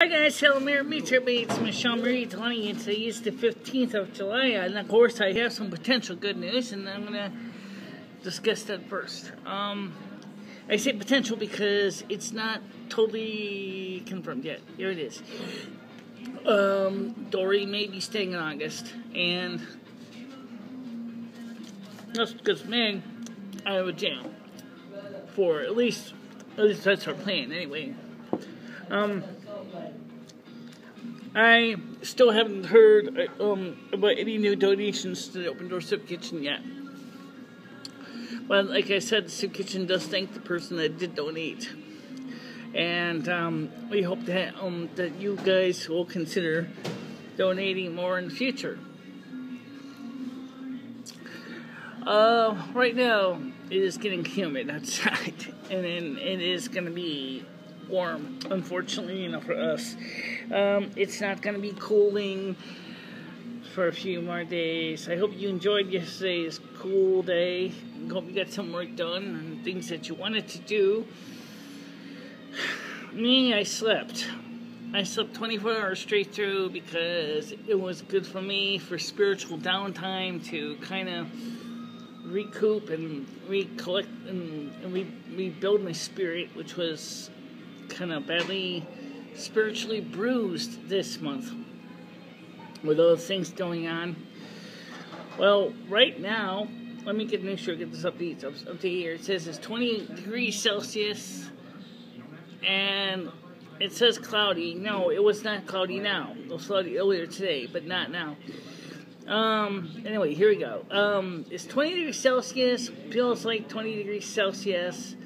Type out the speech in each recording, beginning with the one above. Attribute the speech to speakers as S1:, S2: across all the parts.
S1: Hi guys, hello, it's MicheleMarieDalene, and today is the 15th of July, and of course I have some potential good news, and I'm going to discuss that first. I say potential because it's not totally confirmed yet. Here it is. Dory may be staying in August, and that's because me, I have a jam for at least that's our plan anyway. I still haven't heard about any new donations to the Open Door Soup Kitchen yet. But like I said, the Soup Kitchen does thank the person that did donate. And we hope that you guys will consider donating more in the future. Right now, it is getting humid outside. And then it is going to be warm, unfortunately, for us. It's not going to be cooling for a few more days. I hope you enjoyed yesterday's cool day. I hope you got some work done and things that you wanted to do. Me, I slept 24 hours straight through because it was good for me for spiritual downtime to kind of recoup and recollect and rebuild my spirit, which was kind of badly spiritually bruised this month with all the things going on. Well, right now, let me make sure I get this update up to here. It says it's 20 degrees Celsius and it says cloudy. No, it was not cloudy now. It was cloudy earlier today, but not now. Anyway, here we go. It's 20 degrees Celsius, feels like 20 degrees Celsius,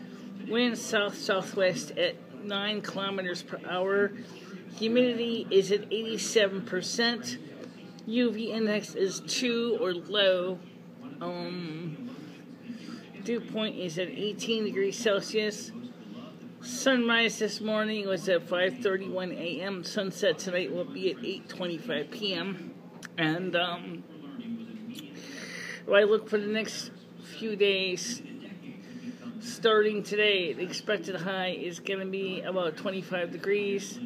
S1: wind south-southwest at 9 kilometers per hour. Humidity is at 87%. UV index is 2 or low. Dew point is at 18 degrees Celsius. Sunrise this morning was at 5:31 a.m. Sunset tonight will be at 8:25 p.m. And if I look for the next few days, starting today, the expected high is going to be about 25 degrees.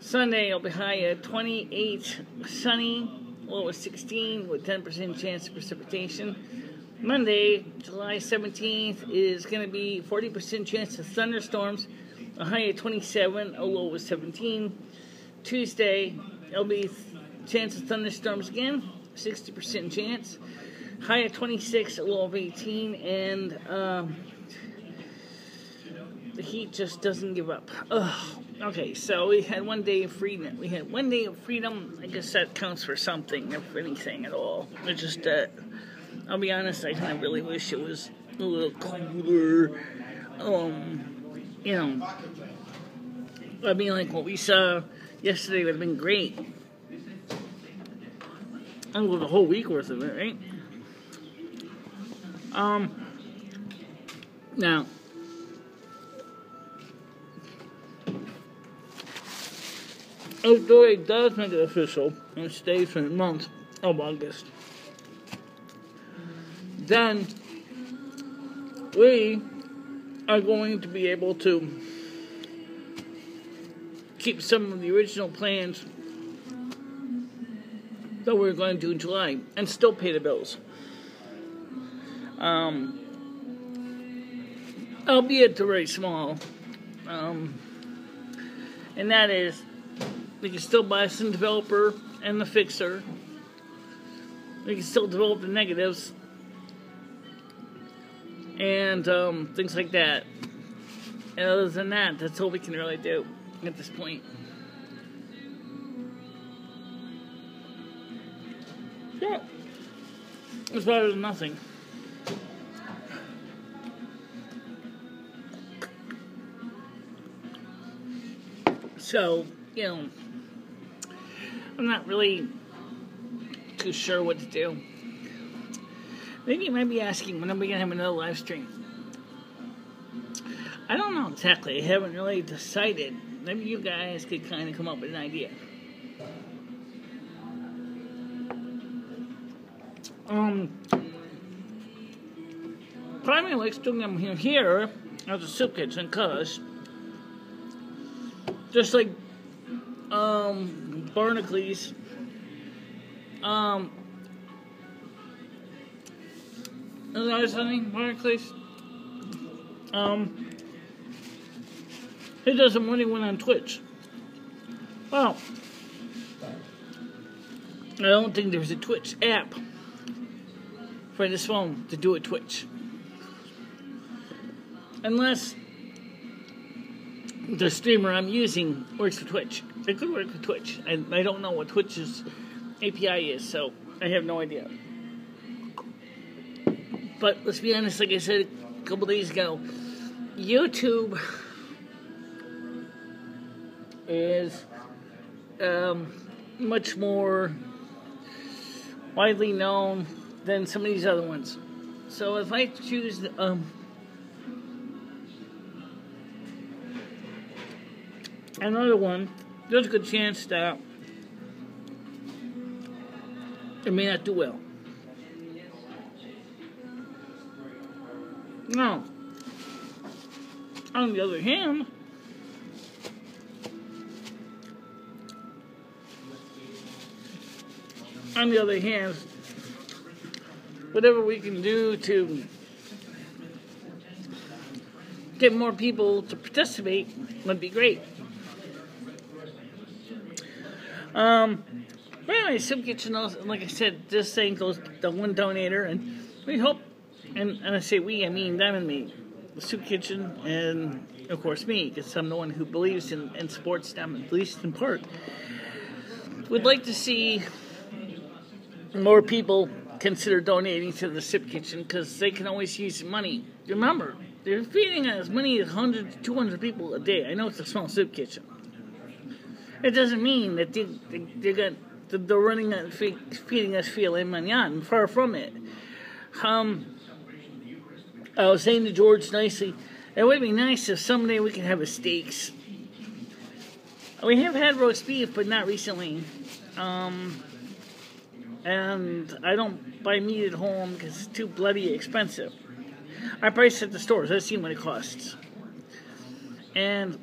S1: Sunday will be high at 28, sunny, low at 16 with 10% chance of precipitation. Monday, July 17th, is going to be 40% chance of thunderstorms, a high at 27, a low at 17. Tuesday, there'll be chance of thunderstorms again, 60% chance, high at 26, a low of 18, and the heat just doesn't give up. Ugh. Okay, so we had 1 day of freedom. I guess that counts for something, if anything at all. It's just that, I'll be honest, I kind of really wish it was a little cooler. I mean, like what we saw yesterday would have been great. And with a whole week worth of it, right? Now, if Dory does make it official and stays for the month of August, then we are going to be able to keep some of the original plans that we're going to do in July and still pay the bills. Albeit they're very small. And that is, we can still buy some developer and the fixer. We can still develop the negatives. And things like that. And other than that, that's all we can really do at this point. Yeah. It's better than nothing. So, I'm not really too sure what to do. Maybe you might be asking, when are we going to have another live stream? I don't know exactly. I haven't really decided. Maybe you guys could kind of come up with an idea. Primary likes doing them here as a soup kitchen, because just like Barnacles. Is that something? Barnacles? He does some money win on Twitch. Well, I don't think there's a Twitch app for this phone to do a Twitch. Unless the streamer I'm using works for Twitch. It could work for Twitch. I don't know what Twitch's API is, so I have no idea. But let's be honest, like I said a couple days ago, YouTube is much more widely known than some of these other ones. So if I choose another one, there's a good chance that it may not do well. No. On the other hand, whatever we can do to get more people to participate would be great. But anyway, Soup Kitchen, like I said, this thing goes to one donator, and we hope, and I say we, I mean them and me, the Soup Kitchen, and of course me, because I'm the one who believes in and supports them, at least in part. We'd like to see more people consider donating to the Soup Kitchen, because they can always use money. Remember, they're feeding as many as 100 to 200 people a day. I know it's a small soup kitchen. It doesn't mean that they're running and feeding us filet mignon. Far from it. I was saying to George nicely, it would be nice if someday we could have a steaks. We have had roast beef, but not recently. And I don't buy meat at home because it's too bloody expensive. I price at the stores. I've seen what it costs. And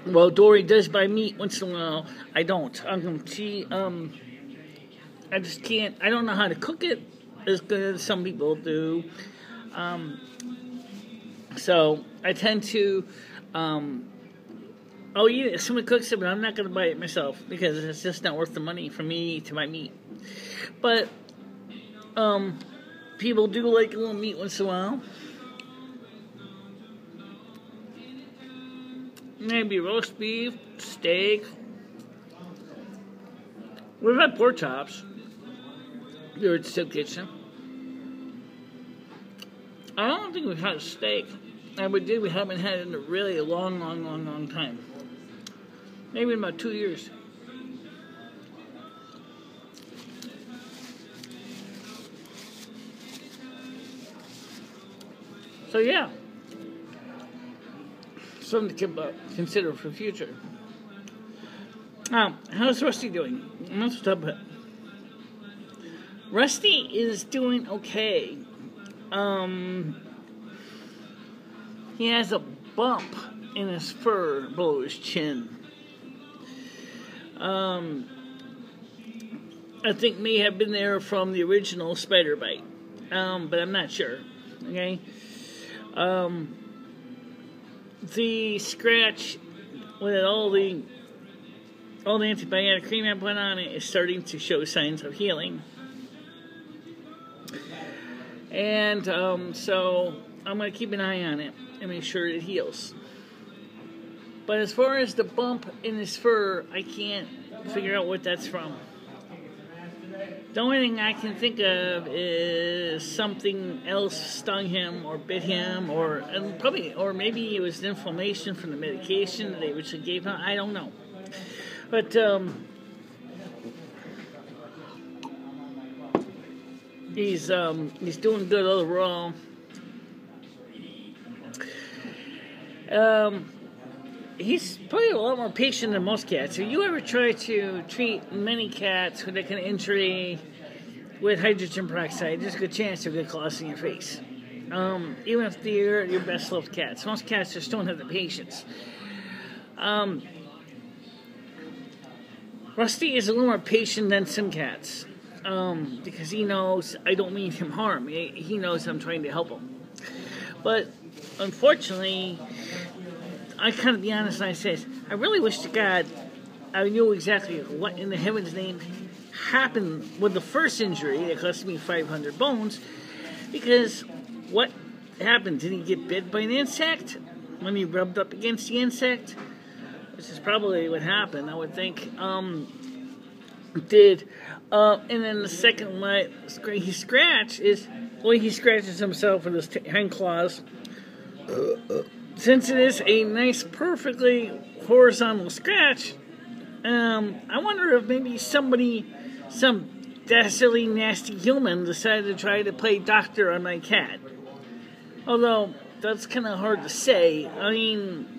S1: well, Dory does buy meat once in a while. I don't. I just can't. I don't know how to cook it as good as some people do. So I tend to. I'll eat it if someone cooks it, but I'm not going to buy it myself because it's just not worth the money for me to buy meat. But people do like a little meat once in a while. Maybe roast beef, steak. We've had pork chops here at the Soup Kitchen. I don't think we've had a steak. And we haven't had it in a really long time. Maybe in about 2 years. So yeah. Something to consider for the future. How's Rusty doing? Let's talk about it. Rusty is doing okay. He has a bump in his fur below his chin. I think may have been there from the original spider bite. But I'm not sure. Okay? The scratch with all the antibiotic cream I put on it is starting to show signs of healing. And so I'm going to keep an eye on it and make sure it heals. But as far as the bump in his fur, I can't figure out what that's from. The only thing I can think of is something else stung him or bit him, or maybe it was inflammation from the medication that they originally gave him. I don't know. But he's doing good overall. He's probably a lot more patient than most cats. If you ever try to treat many cats with a kind of injury with hydrogen peroxide, there's a good chance they'll get claws in your face. Even if they're your best loved cats. Most cats just don't have the patience. Rusty is a little more patient than some cats. Because he knows I don't mean him harm. He knows I'm trying to help him. But, unfortunately, I kind of be honest and I say, I really wish to God I knew exactly what in the heaven's name happened with the first injury that cost me 500 bones. Because what happened? Did he get bit by an insect when he rubbed up against the insect? Which is probably what happened, I would think. And then the second one he scratched is, well, he scratches himself with his hind claws. Since it is a nice, perfectly horizontal scratch, I wonder if maybe some dastardly, nasty human decided to try to play doctor on my cat. Although, that's kind of hard to say. I mean,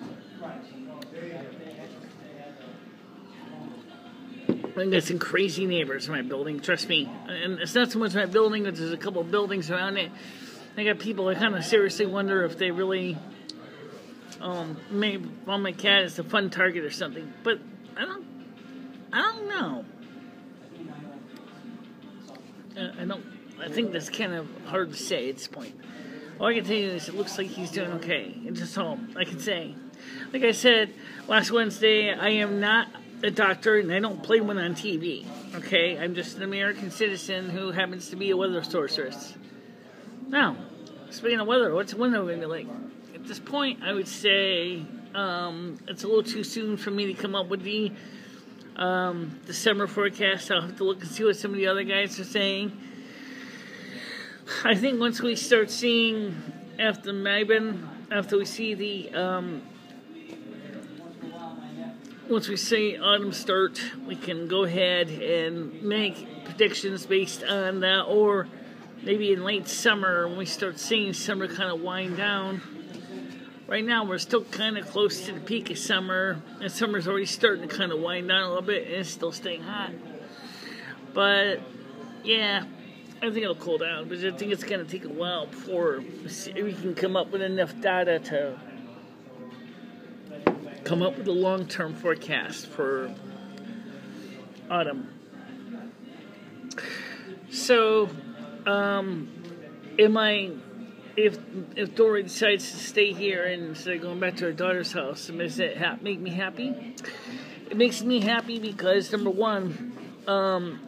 S1: I got some crazy neighbors in my building, trust me. And it's not so much my building, but there's a couple of buildings around it. I got people that kind of seriously wonder if they really maybe my cat is a fun target or something. But I don't know. I think that's kind of hard to say at this point. All I can tell you is it looks like he's doing okay. It's just all I can say. Like I said last Wednesday, I am not a doctor and I don't play one on TV. Okay? I'm just an American citizen who happens to be a weather sorceress. Now, speaking of weather, what's the weather going to be like? At this point, I would say it's a little too soon for me to come up with the summer forecast. I'll have to look and see what some of the other guys are saying. I think once we start seeing after we see the once we see autumn start, we can go ahead and make predictions based on that, or maybe in late summer when we start seeing summer kind of wind down. Right now we're still kind of close to the peak of summer, and summer's already starting to kind of wind down a little bit, and it's still staying hot. But yeah, I think it'll cool down, but I think it's going to take a while before we can come up with enough data to come up with a long-term forecast for autumn. So, if Dory decides to stay here and instead of going back to her daughter's house, does that make me happy? It makes me happy because, number one, I'm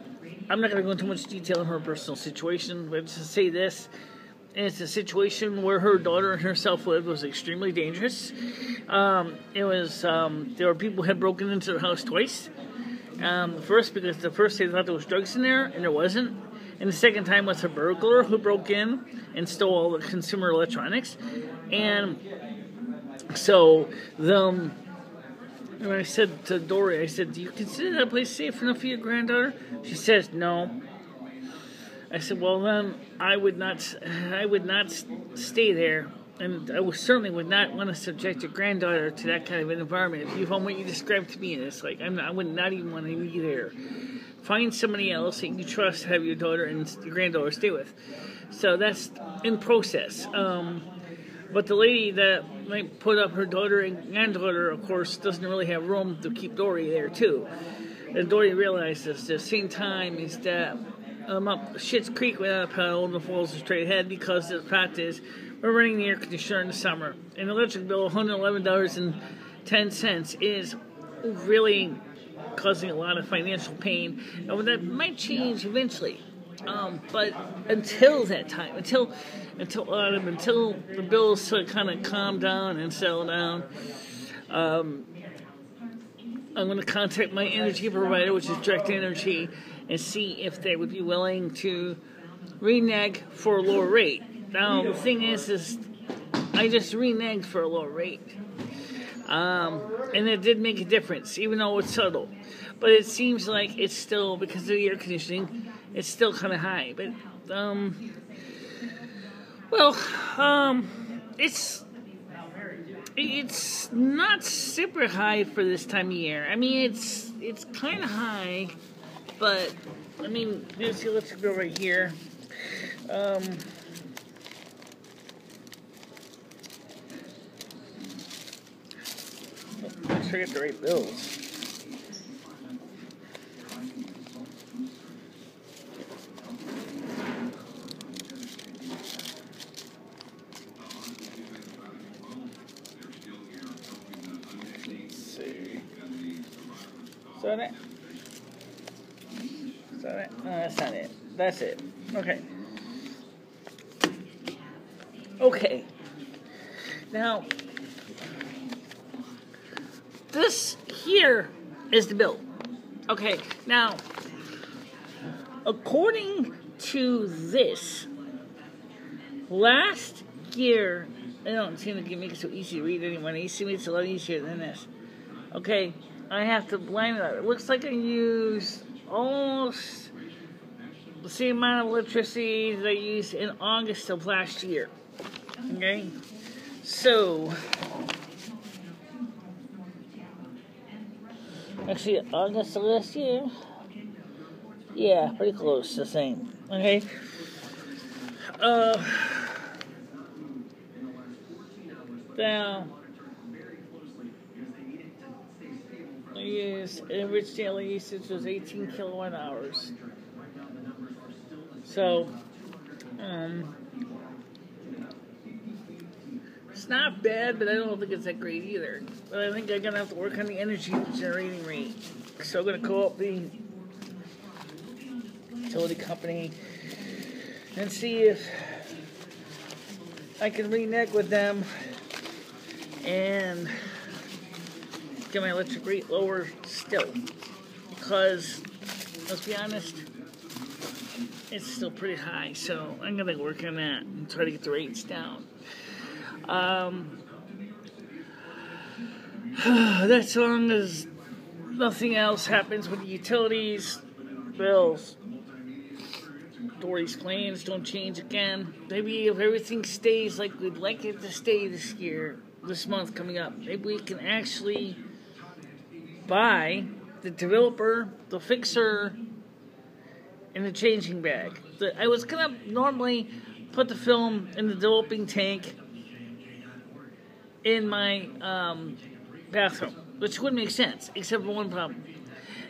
S1: not going to go into much detail in her personal situation, but to say this, and it's a situation where her daughter and herself lived was extremely dangerous. There were people who had broken into the house twice. First, because the first they thought there was drugs in there, and there wasn't. And the second time was a burglar who broke in and stole all the consumer electronics. And so, when I said to Dory, I said, do you consider that place safe enough for your granddaughter? She says, no. I said, well, then I would not stay there, and I certainly would not want to subject your granddaughter to that kind of an environment. If you found what you described to me, and it's like I would not even want to be there. Find somebody else that you trust to have your daughter and your granddaughter stay with. So that's in process. But the lady that might put up her daughter and granddaughter, of course, doesn't really have room to keep Dory there too. And Dory realizes at the same time is that up Schitt's Creek without a paddle and the falls are straight ahead, because the fact is we're running the air conditioner in the summer. An electric bill of $111.10 is really causing a lot of financial pain. And that might change eventually. But until that time, until autumn, until the bills sort of kind of calm down and settle down, I'm going to contact my energy provider, which is Direct Energy, and see if they would be willing to renege for a lower rate. Now, the thing is I just reneged for a lower rate. And it did make a difference, even though it's subtle. But it seems like it's still, because of the air conditioning, it's still kind of high. But, it's not super high for this time of year. I mean, it's kind of high, but, I mean, there's the electric bill right here. Make sure I get the right bills. that it? Is that it? No, that's not it. That's it. Okay. Okay. Now, this here is the bill. Okay. Now, according to this, last year, I don't seem to make it so easy to read anymore. It seems it's a lot easier than this. Okay, I have to line it up. It looks like I used almost the same amount of electricity that I used in August of last year. Okay, so actually August of last year. Yeah, pretty close, the same. Okay. Now, I used average daily usage was 18 kilowatt hours. So, it's not bad, but I don't think it's that great either. But I think I'm gonna have to work on the energy generating rate. So I'm gonna call up the utility company and see if I can renege with them and get my electric rate lower still, because let's be honest, it's still pretty high. So I'm gonna work on that and try to get the rates down. That's as long as nothing else happens with the utilities bills. Dory's plans don't change again. Maybe if everything stays like we'd like it to stay this month coming up, maybe we can actually buy the developer, the fixer, and the changing bag. I was gonna normally put the film in the developing tank in my bathroom, which wouldn't make sense, except for one problem.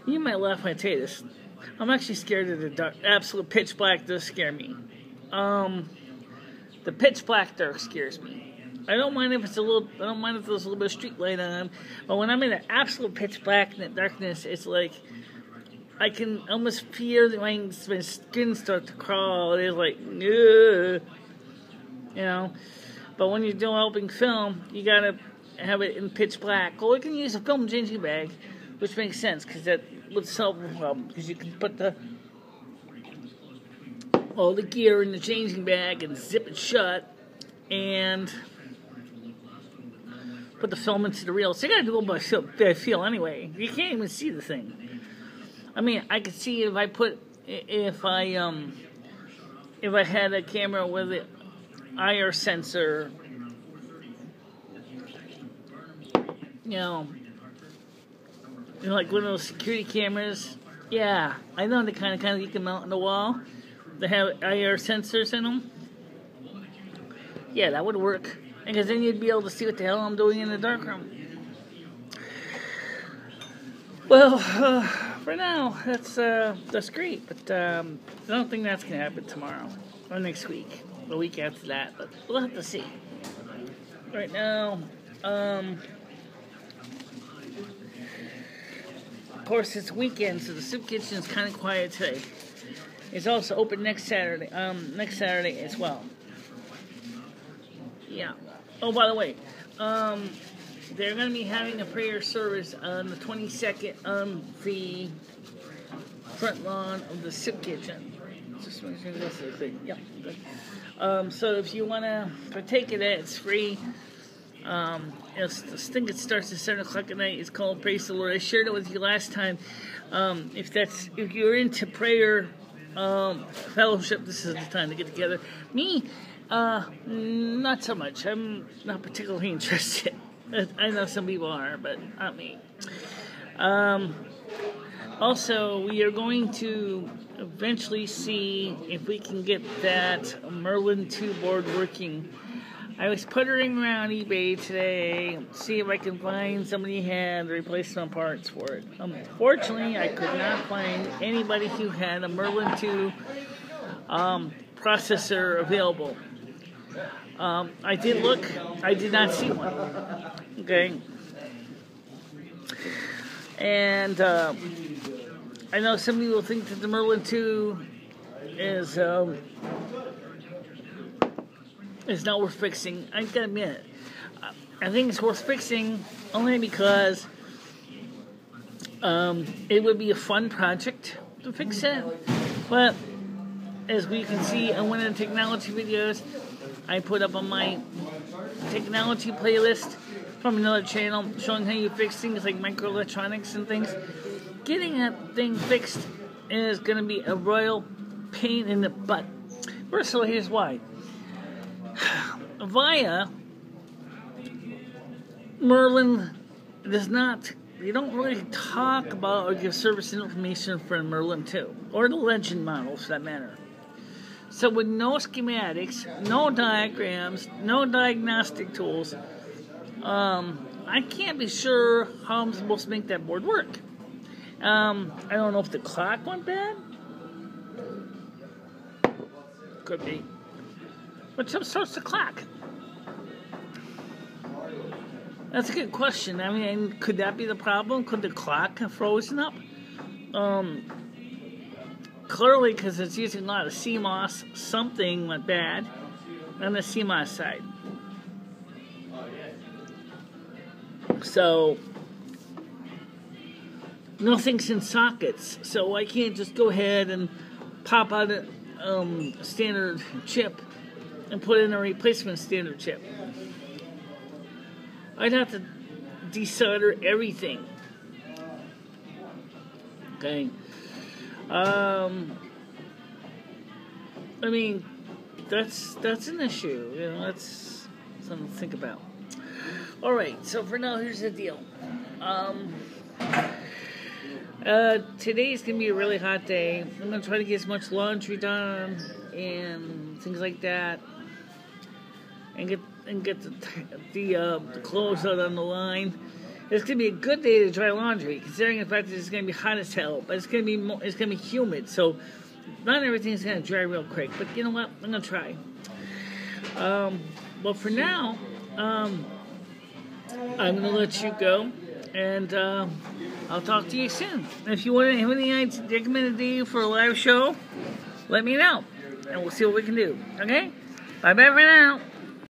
S1: You might laugh when I tell you this. I'm actually scared of the dark. Absolute pitch black does scare me. The pitch black dark scares me. I don't mind if there's a little bit of street light on, but when I'm in the absolute pitch black darkness, it's like I can almost feel that my skin start to crawl. It's like, ugh, you know. But when you're developing film, you gotta have it in pitch black. Or you can use a film changing bag, which makes sense because that would solve the problem. Because you can put all the gear in the changing bag and zip it shut, and put the film into the reel. So you gotta do it by feel anyway. You can't even see the thing. I mean, I could see if I had a camera with an IR sensor, like one of those security cameras. Yeah, I know the kind of you can mount on the wall. They have IR sensors in them. Yeah, that would work. Because then you'd be able to see what the hell I'm doing in the darkroom. Well, for now, that's great. But I don't think that's going to happen tomorrow or next week, the week after that. But we'll have to see. Right now, of course, it's weekend, so the soup kitchen is kind of quiet today. It's also open next Saturday as well. Yeah. Oh, by the way, they're going to be having a prayer service on the 22nd on the front lawn of the soup kitchen. Just make sure that's the thing. Yep. So if you want to partake in that, it's free. I think it starts at 7 o'clock at night. It's called Praise the Lord. I shared it with you last time. If you're into prayer, fellowship, this is the time to get together. Me, not so much. I'm not particularly interested. I know some people are, but not me. Also, we are going to eventually see if we can get that Merlin 2 board working. I was puttering around eBay today, see if I can find somebody who had replacement parts for it. Unfortunately, I could not find anybody who had a Merlin 2 processor available. I did look, I did not see one. Okay. And I know some people think that the Merlin 2 is not worth fixing. I gotta admit, I think it's worth fixing only because it would be a fun project to fix it. But as we can see on one of the technology videos I put up on my technology playlist from another channel showing how you fix things like microelectronics and things, getting that thing fixed is going to be a royal pain in the butt. First of all, here's why. Via Merlin does not, you don't really talk about or give service information for Merlin 2 or the Legend model for that matter. So with no schematics, no diagrams, no diagnostic tools, I can't be sure how I'm supposed to make that board work. I don't know if the clock went bad. Could be. But what starts the clock? That's a good question. I mean, could that be the problem? Could the clock have frozen up? Clearly, because it's using a lot of CMOS, something went bad on the CMOS side. So, nothing's in sockets, so I can't just go ahead and pop out a standard chip and put in a replacement standard chip. I'd have to desolder everything. Okay. I mean, that's an issue. You know, that's something to think about. All right. So for now, here's the deal. Today's gonna be a really hot day. I'm gonna try to get as much laundry done and things like that, and get the clothes out on the line. It's gonna be a good day to dry laundry, considering the fact that it's gonna be hot as hell. But it's gonna be humid, so not everything's gonna dry real quick. But you know what? I'm gonna try. But for now, I'm gonna let you go, and I'll talk to you soon. If you want to have any recommended day for a live show, let me know, and we'll see what we can do. Okay? Bye bye for now.